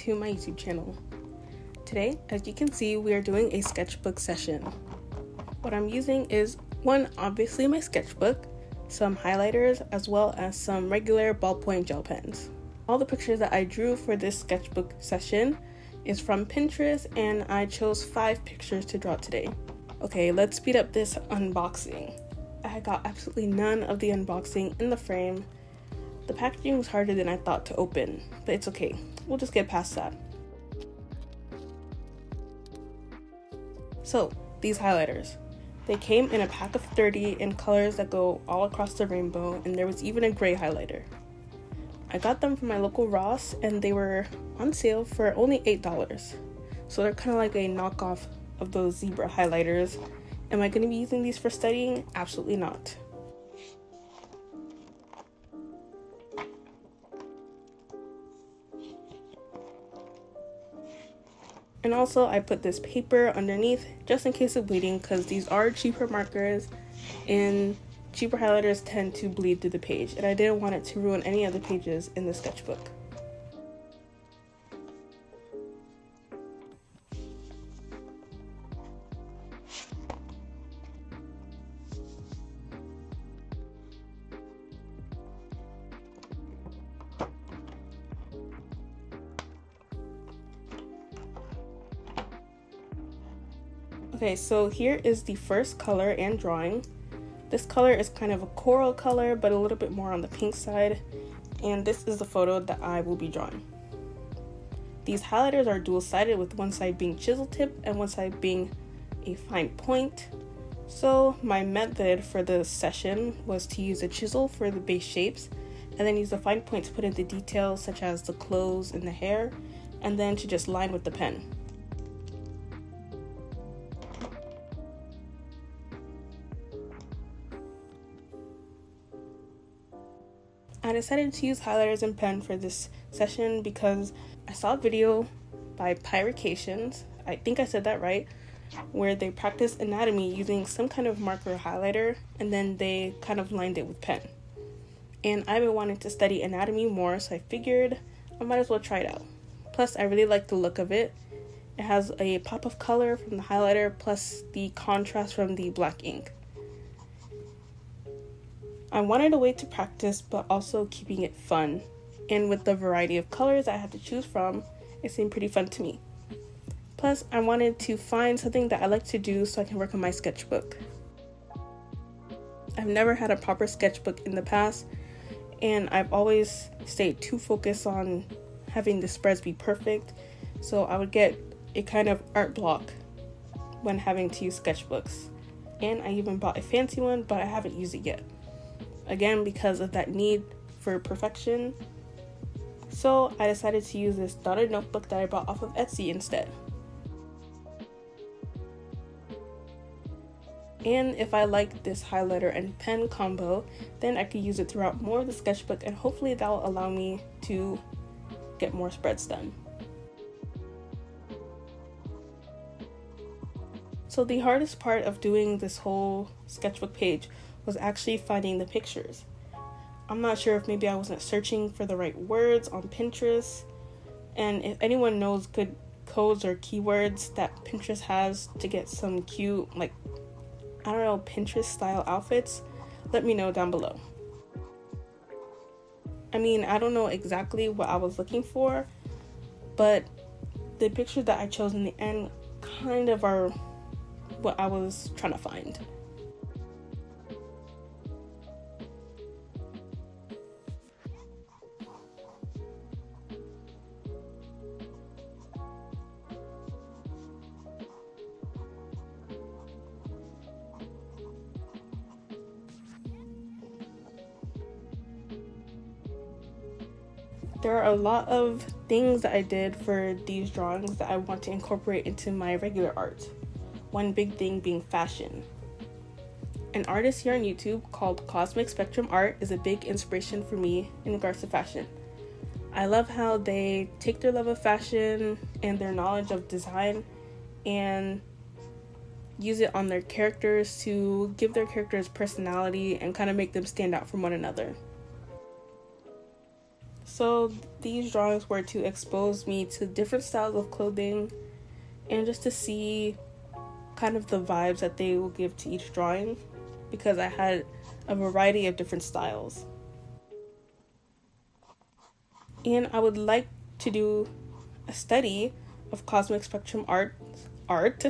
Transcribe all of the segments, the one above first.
to my YouTube channel. Today, as you can see, we are doing a sketchbook session. What I'm using is obviously my sketchbook, some highlighters, as well as some regular ballpoint gel pens. All the pictures that I drew for this sketchbook session is from Pinterest, and I chose 5 pictures to draw today. Okay, let's speed up this unboxing. I got absolutely none of the unboxing in the frame. The packaging was harder than I thought to open, but it's okay. We'll just get past that. So, these highlighters. They came in a pack of 30 in colors that go all across the rainbow, and there was even a gray highlighter. I got them from my local Ross, and they were on sale for only $8. So they're kind of like a knockoff of those zebra highlighters. Am I going to be using these for studying? Absolutely not. And also I put this paper underneath just in case of bleeding, because these are cheaper markers and cheaper highlighters tend to bleed through the page, and I didn't want it to ruin any of the pages in the sketchbook. Okay, so here is the first color and drawing. This color is kind of a coral color, but a little bit more on the pink side. And this is the photo that I will be drawing. These highlighters are dual-sided, with one side being chisel tip and one side being a fine point. So my method for the session was to use a chisel for the base shapes, and then use the fine point to put in the details such as the clothes and the hair, and then to just line with the pen. I decided to use highlighters and pen for this session because I saw a video by Pyrications, I think I said that right, where they practice anatomy using some kind of marker highlighter, and then they kind of lined it with pen. And I've been wanting to study anatomy more, so I figured I might as well try it out. Plus, I really like the look of it. It has a pop of color from the highlighter, plus the contrast from the black ink. I wanted a way to practice, but also keeping it fun. And with the variety of colors I had to choose from, it seemed pretty fun to me. Plus, I wanted to find something that I like to do so I can work on my sketchbook. I've never had a proper sketchbook in the past, and I've always stayed too focused on having the spreads be perfect, so I would get a kind of art block when having to use sketchbooks. And I even bought a fancy one, but I haven't used it yet. Again, because of that need for perfection. So I decided to use this dotted notebook that I bought off of Etsy instead. And if I like this highlighter and pen combo, then I could use it throughout more of the sketchbook, and hopefully that will allow me to get more spreads done. So the hardest part of doing this whole sketchbook page was actually finding the pictures. I'm not sure if maybe I wasn't searching for the right words on Pinterest, and if anyone knows good codes or keywords that Pinterest has to get some cute, like, I don't know, Pinterest style outfits, let me know down below. I mean, I don't know exactly what I was looking for, but the pictures that I chose in the end kind of are what I was trying to find. There are a lot of things that I did for these drawings that I want to incorporate into my regular art. One big thing being fashion. An artist here on YouTube called Cosmic Spectrum Art is a big inspiration for me in regards to fashion. I love how they take their love of fashion and their knowledge of design and use it on their characters to give their characters personality and kind of make them stand out from one another. So these drawings were to expose me to different styles of clothing and just to see kind of the vibes that they will give to each drawing, because I had a variety of different styles. And I would like to do a study of cosmic spectrum art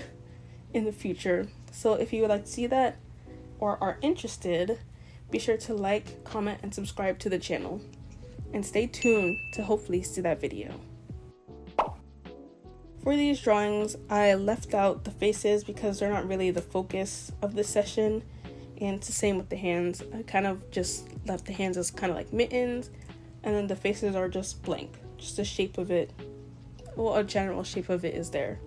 in the future. So if you would like to see that or are interested, be sure to like, comment, and subscribe to the channel. And stay tuned to hopefully see that video. For these drawings, I left out the faces because they're not really the focus of this session. And it's the same with the hands. I kind of just left the hands as kind of like mittens, and then the faces are just blank. Just the shape of it, well, a general shape of it is there.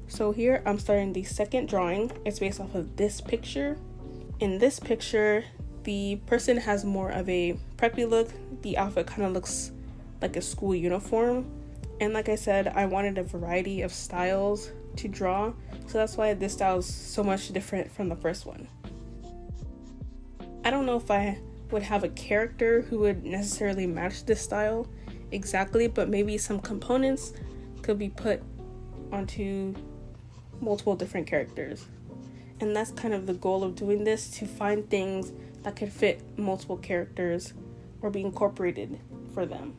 So here I'm starting the second drawing. It's based off of this picture. In this picture, the person has more of a preppy look. The outfit kind of looks like a school uniform. And like I said, I wanted a variety of styles to draw. So that's why this style is so much different from the first one. I don't know if I would have a character who would necessarily match this style exactly, but maybe some components could be put onto multiple different characters. And that's kind of the goal of doing this, to find things that could fit multiple characters or be incorporated for them.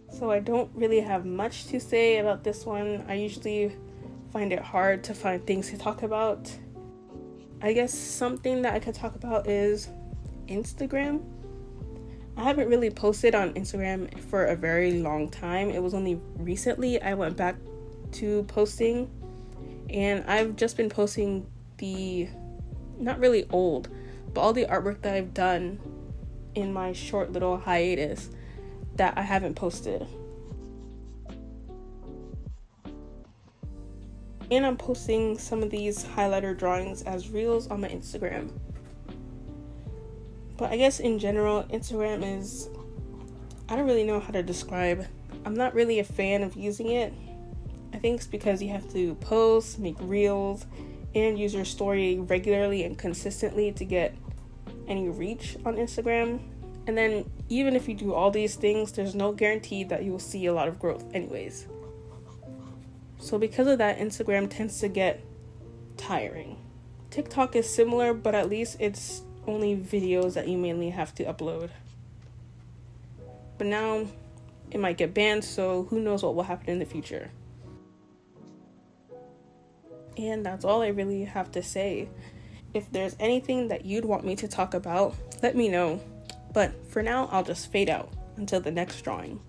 So I don't really have much to say about this one. I usually find it hard to find things to talk about. I guess something that I could talk about is Instagram. I haven't really posted on Instagram for a very long time. It was only recently I went back to posting, and I've just been posting the, not really old, but all the artwork that I've done in my short little hiatus that I haven't posted. And I'm posting some of these highlighter drawings as reels on my Instagram. But I guess in general, Instagram is, I don't really know how to describe. I'm not really a fan of using it. I think it's because you have to post, make reels, and use your story regularly and consistently to get any reach on Instagram. And then even if you do all these things, there's no guarantee that you'll see a lot of growth anyways. So because of that, Instagram tends to get tiring. TikTok is similar, but at least it's only videos that you mainly have to upload. But now it might get banned, so who knows what will happen in the future. And that's all I really have to say. If there's anything that you'd want me to talk about, let me know. But for now, I'll just fade out until the next drawing.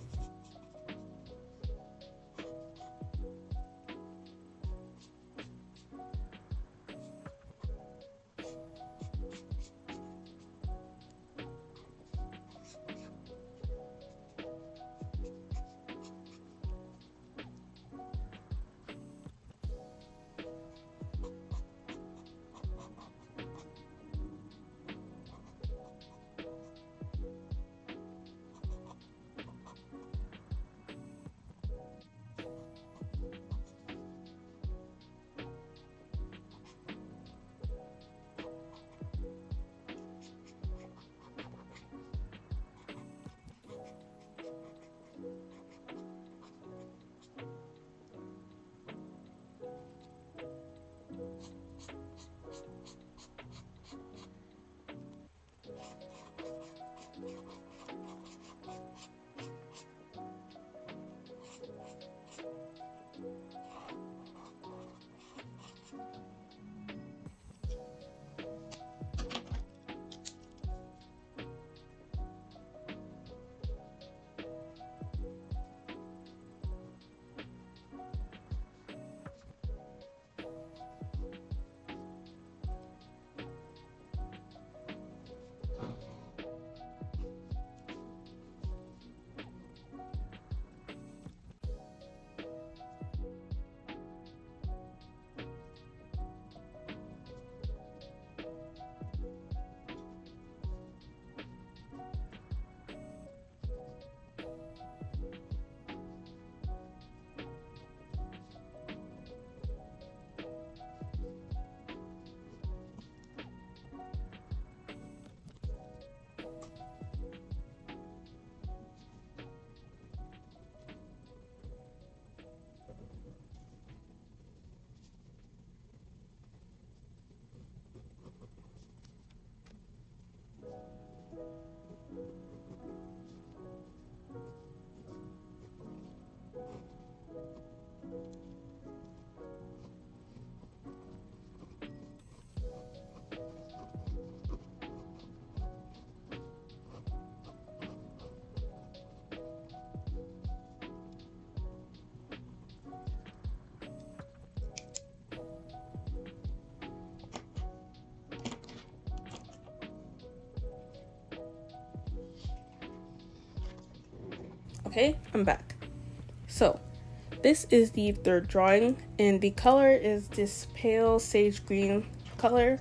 Okay, I'm back. So, this is the third drawing, and the color is this pale sage green color,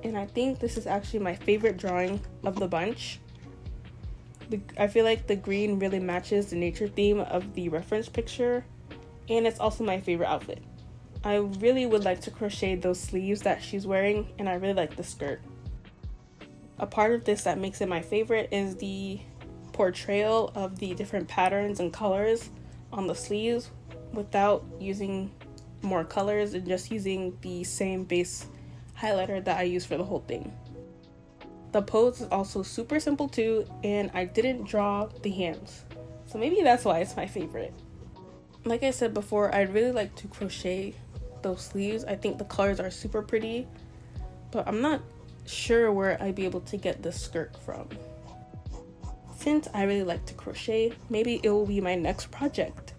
and I think this is actually my favorite drawing of the bunch. I feel like the green really matches the nature theme of the reference picture, and it's also my favorite outfit. I really would like to crochet those sleeves that she's wearing, and I really like the skirt. A part of this that makes it my favorite is the portrayal of the different patterns and colors on the sleeves without using more colors and just using the same base highlighter that I use for the whole thing. The pose is also super simple too, and I didn't draw the hands, so maybe that's why it's my favorite. Like I said before, I'd really like to crochet those sleeves. I think the colors are super pretty, but I'm not sure where I'd be able to get the skirt from. Since I really like to crochet, maybe it will be my next project.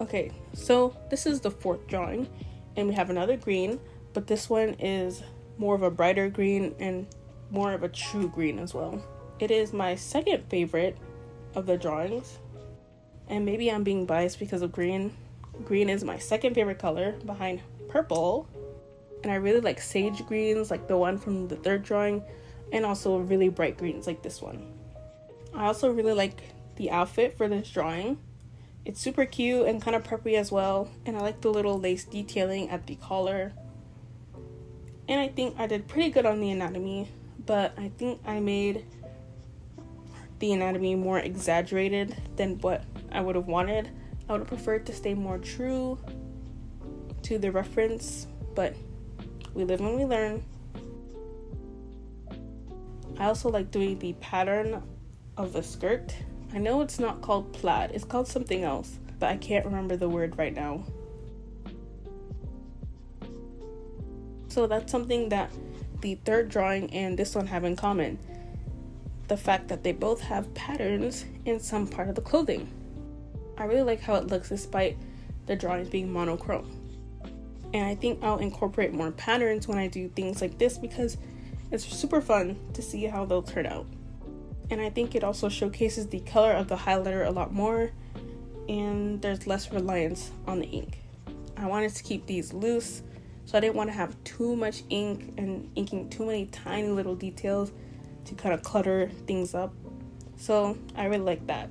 Okay, so this is the fourth drawing, and we have another green, but this one is more of a brighter green and more of a true green as well. It is my second favorite of the drawings, and maybe I'm being biased because of green. Green is my second favorite color behind purple, and I really like sage greens like the one from the third drawing, and also really bright greens like this one. I also really like the outfit for this drawing. It's super cute and kind of preppy as well, and I like the little lace detailing at the collar. And I think I did pretty good on the anatomy, but I think I made the anatomy more exaggerated than what I would have wanted. I would have preferred to stay more true to the reference, but we live and we learn. I also like doing the pattern of the skirt. I know it's not called plaid, it's called something else, but I can't remember the word right now. So that's something that the third drawing and this one have in common. The fact that they both have patterns in some part of the clothing. I really like how it looks despite the drawings being monochrome. And I think I'll incorporate more patterns when I do things like this because it's super fun to see how they'll turn out. And I think it also showcases the color of the highlighter a lot more, and there's less reliance on the ink. I wanted to keep these loose, so I didn't want to have too much ink and inking too many tiny little details to kind of clutter things up. So I really like that.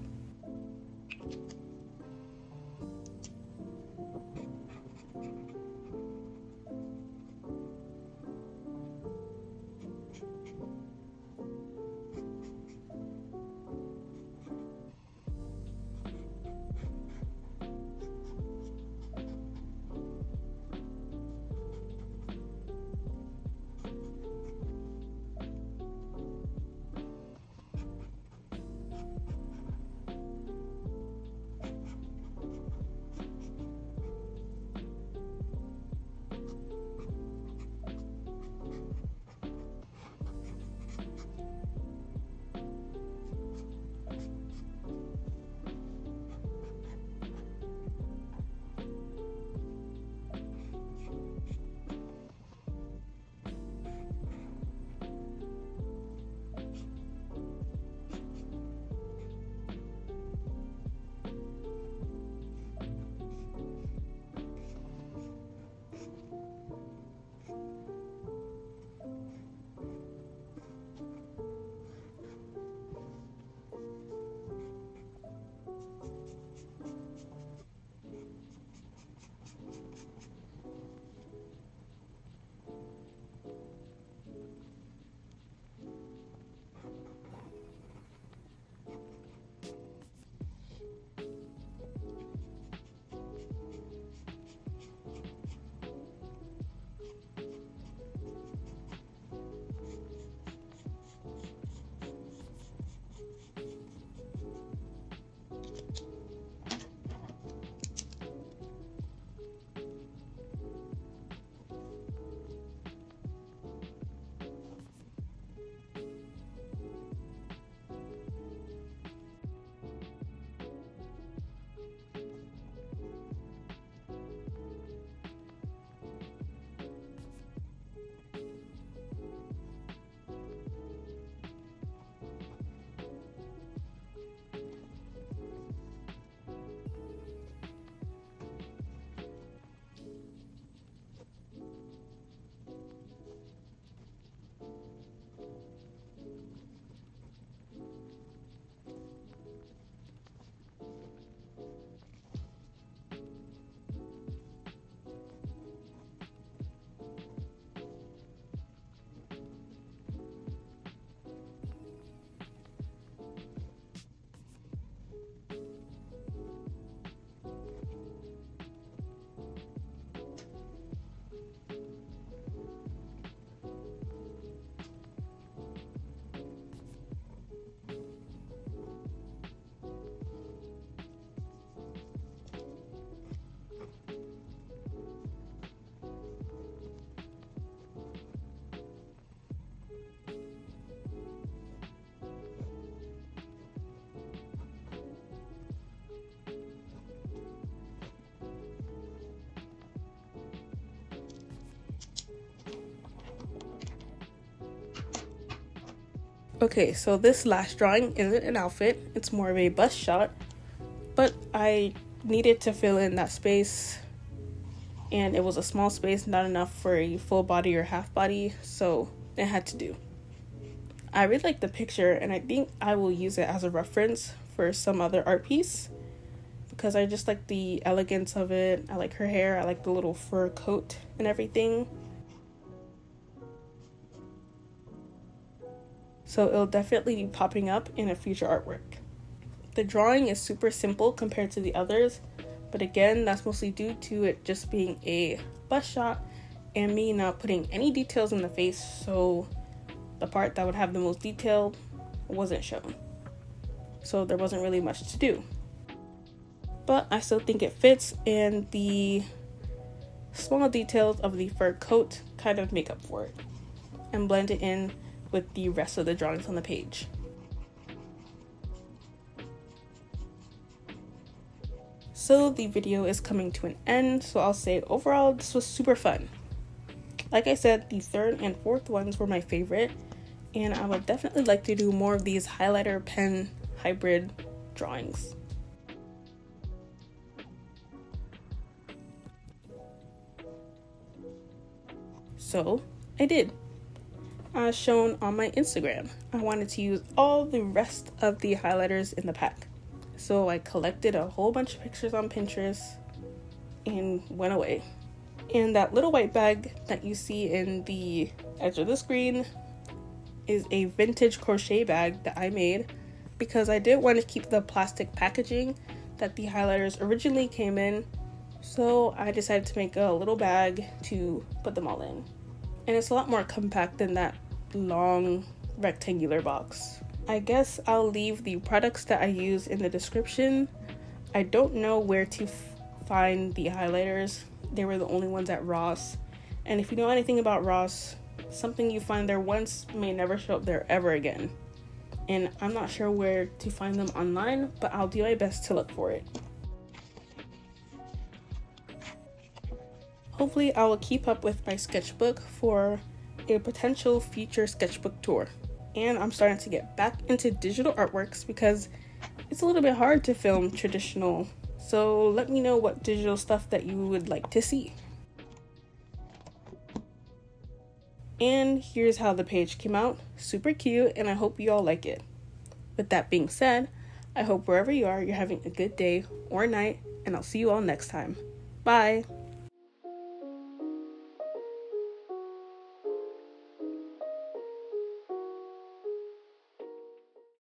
Okay, so this last drawing isn't an outfit, it's more of a bust shot, but I needed to fill in that space, and it was a small space, not enough for a full body or half body, so it had to do. I really like the picture, and I think I will use it as a reference for some other art piece, because I just like the elegance of it. I like her hair, I like the little fur coat and everything. So it'll definitely be popping up in a future artwork. The drawing is super simple compared to the others, but again, that's mostly due to it just being a bust shot and me not putting any details in the face, so the part that would have the most detail wasn't shown. So there wasn't really much to do. But I still think it fits, and the small details of the fur coat kind of make up for it and blend it in with the rest of the drawings on the page. So the video is coming to an end, so I'll say overall this was super fun. Like I said, the third and fourth ones were my favorite, and I would definitely like to do more of these highlighter pen hybrid drawings. So I did. As shown on my Instagram, I wanted to use all the rest of the highlighters in the pack. So I collected a whole bunch of pictures on Pinterest and went away. And that little white bag that you see in the edge of the screen is a vintage crochet bag that I made because I did want to keep the plastic packaging that the highlighters originally came in. So I decided to make a little bag to put them all in. And it's a lot more compact than that long rectangular box. I guess I'll leave the products that I use in the description. I don't know where to find the highlighters. They were the only ones at Ross. And if you know anything about Ross, something you find there once may never show up there ever again. And I'm not sure where to find them online, but I'll do my best to look for it. Hopefully I will keep up with my sketchbook for a potential future sketchbook tour. And I'm starting to get back into digital artworks because it's a little bit hard to film traditional. So let me know what digital stuff that you would like to see. And here's how the page came out. Super cute, and I hope you all like it. With that being said, I hope wherever you are, you're having a good day or night, and I'll see you all next time. Bye!